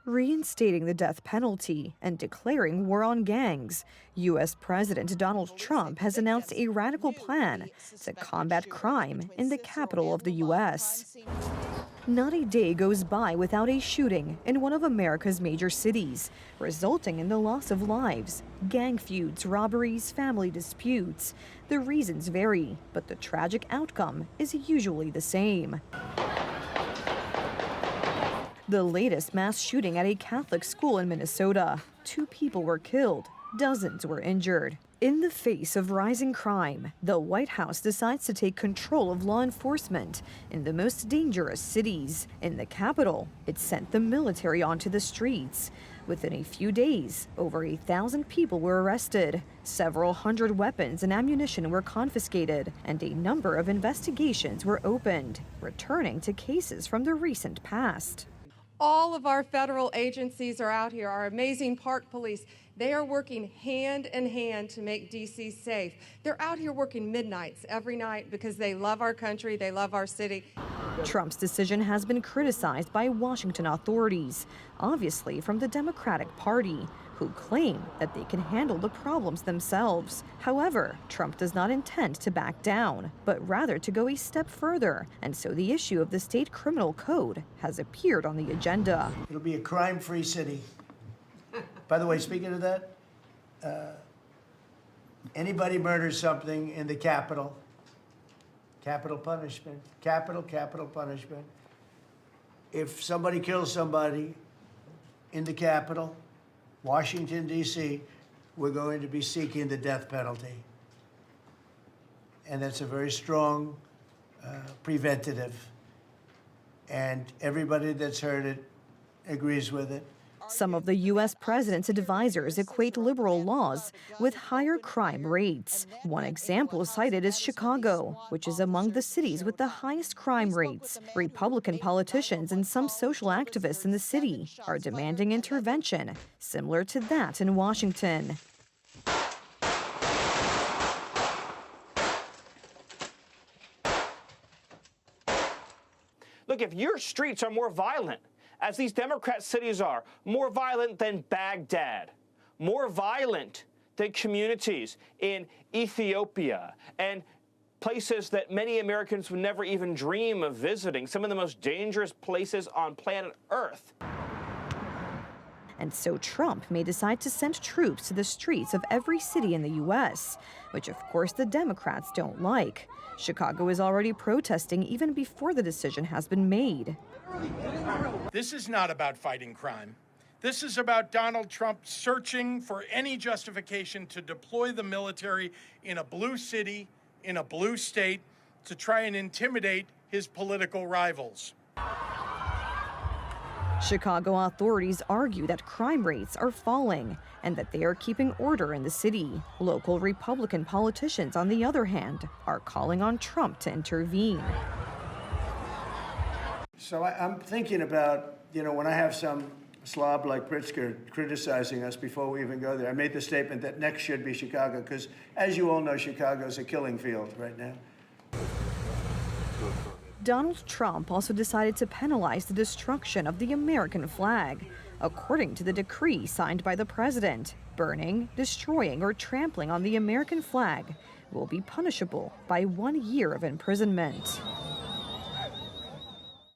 Reinstating the death penalty and declaring war on gangs, U.S. President Donald Trump has announced a radical plan to combat crime in the capital of the U.S. Not a day goes by without a shooting in one of America's major cities, resulting in the loss of lives. Gang feuds, robberies, family disputes. The reasons vary, but the tragic outcome is usually the same. The latest mass shooting at a Catholic school in Minnesota. 2 people were killed, dozens were injured. In the face of rising crime, the White House decides to take control of law enforcement in the most dangerous cities. In the capital, it sent the military onto the streets. Within a few days, over 1,000 people were arrested. Several hundred weapons and ammunition were confiscated, and a number of investigations were opened, returning to cases from the recent past. All of our federal agencies are out here, our amazing park police. They are working hand in hand to make D.C. safe. They're out here working midnights every night because they love our country, they love our city. Trump's decision has been criticized by Washington authorities, obviously from the Democratic Party, who claim that they can handle the problems themselves. However, Trump does not intend to back down, but rather to go a step further, and so the issue of the state criminal code has appeared on the agenda. It'll be a crime-free city. By the way, speaking of that, anybody murders something in the Capitol, capital punishment, capital punishment. If somebody kills somebody in the Capitol, Washington, D.C., we're going to be seeking the death penalty. And that's a very strong preventative. And everybody that's heard it agrees with it. Some of the U.S. president's advisors equate liberal laws with higher crime rates. One example cited is Chicago, which is among the cities with the highest crime rates. Republican politicians and some social activists in the city are demanding intervention, similar to that in Washington. Look, if your streets are more violent, as these Democrat cities are, more violent than Baghdad, more violent than communities in Ethiopia and places that many Americans would never even dream of visiting, some of the most dangerous places on planet Earth. And so Trump may decide to send troops to the streets of every city in the U.S., which of course the Democrats don't like. Chicago is already protesting even before the decision has been made. This is not about fighting crime. This is about Donald Trump searching for any justification to deploy the military in a blue city, in a blue state, to try and intimidate his political rivals. Chicago authorities argue that crime rates are falling and that they are keeping order in the city. Local Republican politicians, on the other hand, are calling on Trump to intervene. So I'm thinking about, when I have some slob like Pritzker criticizing us before we even go there, I made the statement that next should be Chicago, because as you all know, Chicago's a killing field right now. Donald Trump also decided to penalize the destruction of the American flag. According to the decree signed by the president, burning, destroying, or trampling on the American flag will be punishable by 1 year of imprisonment.